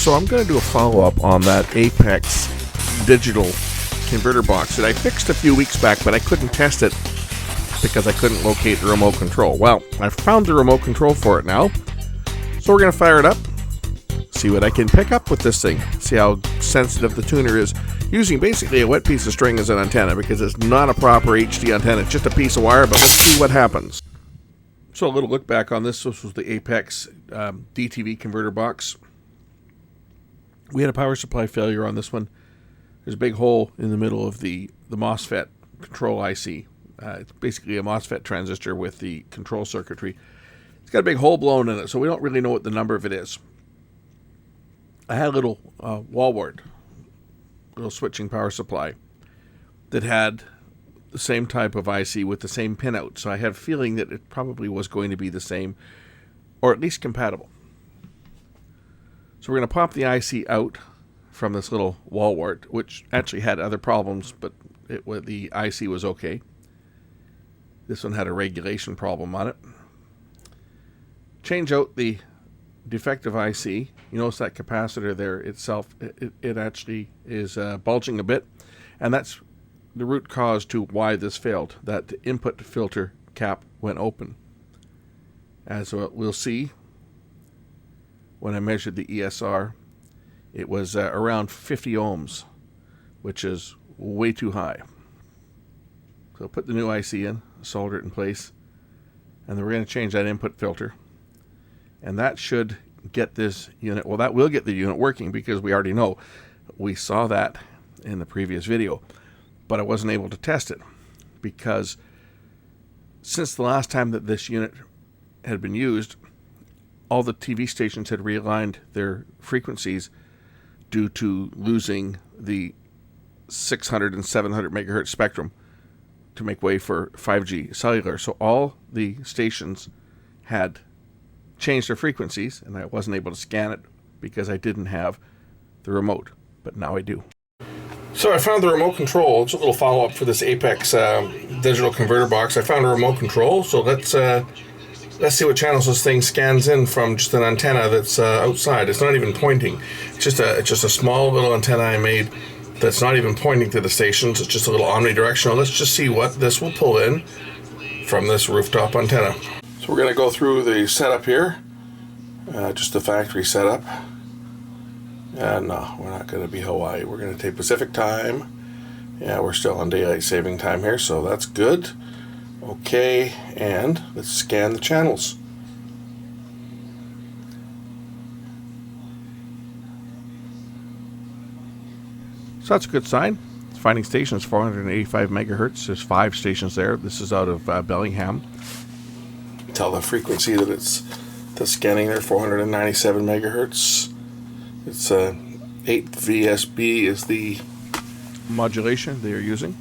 So I'm going to do a follow-up on that Apex Digital Converter box that I fixed a few weeks back, but I couldn't test it because I couldn't locate the remote control. Well, I found the remote control for it now, so we're going to fire it up, see what I can pick up with this thing, see how sensitive the tuner is, using basically a wet piece of string as an antenna because it's not a proper HD antenna, it's just a piece of wire, but let's see what happens. So a little look back on this. This was the Apex DTV converter box. We had a power supply failure on this one. There's a big hole in the middle of the MOSFET control IC. It's basically a MOSFET transistor with the control circuitry. It's got a big hole blown in it, so we don't really know what the number of it is. I had a little wall wart, little switching power supply that had the same type of IC with the same pin out, so I had a feeling that it probably was going to be the same, or at least compatible. So we're going to pop the IC out from this little wall wart, which actually had other problems, but the IC was okay. This one had a regulation problem on it. Change out the defective IC. You notice that capacitor there itself, it actually is bulging a bit, and that's the root cause to why this failed. That input filter cap went open. As we'll see, when I measured the ESR, it was around 50 ohms, which is way too high. So put the new IC in, solder it in place, and then we're going to change that input filter. And that should get this unit, well, that will get the unit working because we already know. We saw that in the previous video. But I wasn't able to test it because since the last time that this unit had been used, all the TV stations had realigned their frequencies due to losing the 600 and 700 megahertz spectrum to make way for 5G cellular. So all the stations had changed their frequencies, and I wasn't able to scan it because I didn't have the remote, but now I do. So I found the remote control. It's a little follow-up for this Apex digital converter box. I found a remote control, so let's see what channels this thing scans in from just an antenna that's outside. It's not even pointing. It's just a small little antenna I made that's not even pointing to the stations. It's just a little omnidirectional. Let's just see what this will pull in from this rooftop antenna. So we're going to go through the setup here, just the factory setup. No, we're not going to be Hawaii. We're going to take Pacific time. Yeah, we're still on daylight saving time here, so that's good. Okay, and let's scan the channels. So that's a good sign. It's finding stations 485 megahertz. There's 5 stations there. This is out of Bellingham. Tell the frequency that the scanning there, 497 megahertz. It's 8 VSB is the modulation they are using.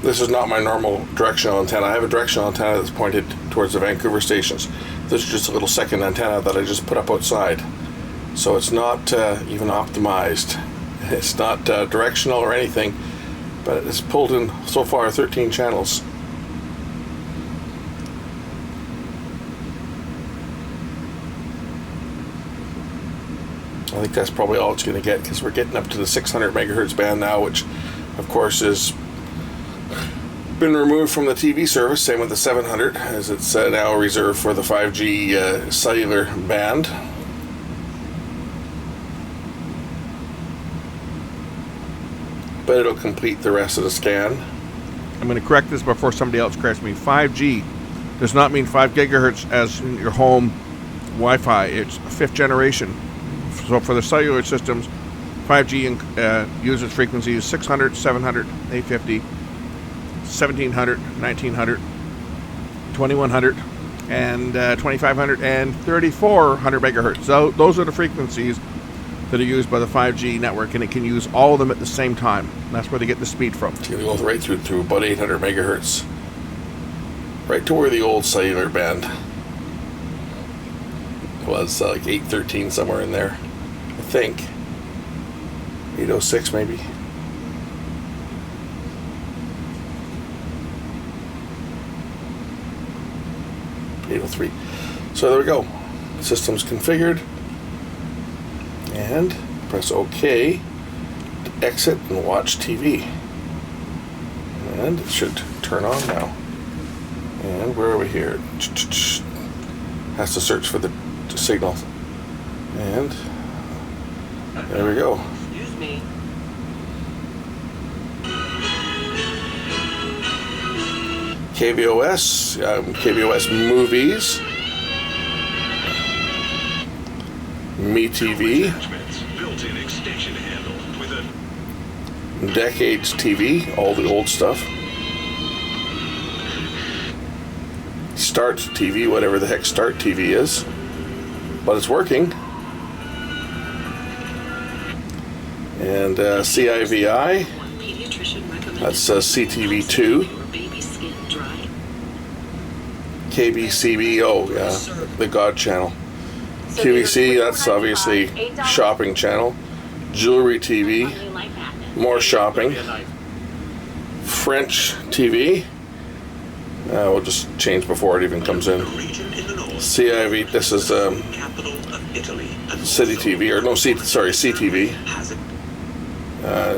This is not my normal directional antenna. I have a directional antenna that's pointed towards the Vancouver stations. This is just a little second antenna that I just put up outside. So it's not even optimized. It's not directional or anything, but it's pulled in so far 13 channels. I think that's probably all it's going to get because we're getting up to the 600 megahertz band now, which of course is been removed from the TV service. Same with the 700, as it's now reserved for the 5G cellular band. But it'll complete the rest of the scan. I'm going to correct this before somebody else corrects me. 5G does not mean 5 gigahertz as in your home Wi-Fi. It's 5th generation. So for the cellular systems, 5G uses frequencies 600, 700, 850, 1700, 1900, 2100, and 2500 and 3400 megahertz. So those are the frequencies that are used by the 5G network, and it can use all of them at the same time. That's where they get the speed from. It's going to go right through about 800 megahertz. Right to where the old cellular band was, like 813 somewhere in there. I think. 806 maybe. .803. So there we go. System's configured. And press OK to exit and watch TV. And it should turn on now. And where are we here? Has to search for the signal. And there we go. Excuse me. KVOS movies, Me TV, Decades TV, all the old stuff, Start TV, whatever the heck Start TV is, but it's working, and CIVI, that's CTV2. KBCB, oh yeah, the God channel. QVC, that's obviously shopping channel. Jewelry TV, more shopping. French TV, we'll just change before it even comes in. CIV, this is City TV, or no, CTV.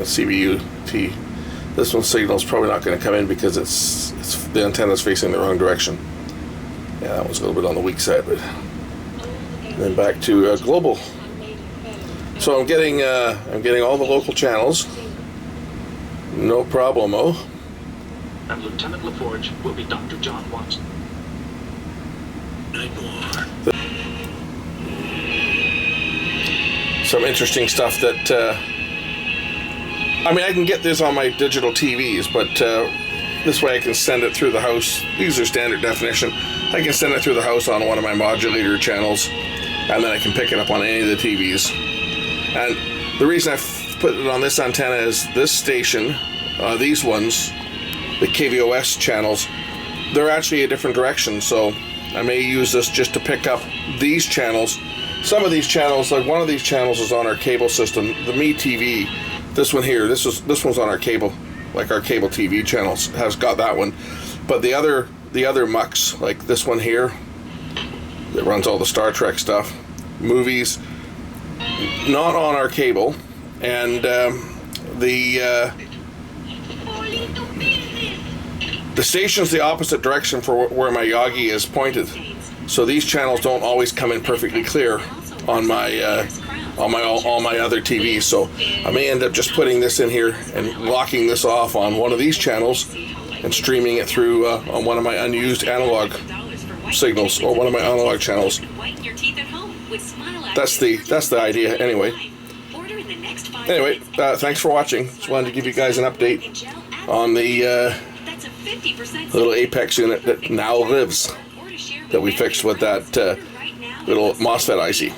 CBUT. This one's signal's probably not going to come in because it's the antenna's facing the wrong direction. Yeah, that was a little bit on the weak side, but then back to global. So I'm getting all the local channels, no problemo. And Lieutenant LaForge will be Dr. John Watson. Some interesting stuff that I mean, I can get this on my digital TVs, but this way I can send it through the house. These are standard definition. I can send it through the house on one of my modulator channels, and then I can pick it up on any of the TVs. And the reason I've put it on this antenna is this station, these ones, the KVOS channels, they're actually a different direction, so I may use this just to pick up these channels. Some of these channels, like one of these channels is on our cable system, the Me TV. This one here, this one's on our cable, like our cable TV channels has got that one. But the other mucks, like this one here, that runs all the Star Trek stuff, movies, not on our cable, and the station's the opposite direction for where my Yagi is pointed. So these channels don't always come in perfectly clear on my all my other TVs. So I may end up just putting this in here and locking this off on one of these channels and streaming it through on one of my unused analog signals or one of my analog channels. That's the idea anyway. Anyway, thanks for watching. Just wanted to give you guys an update on the little Apex unit that now lives, that we fixed with that little MOSFET IC.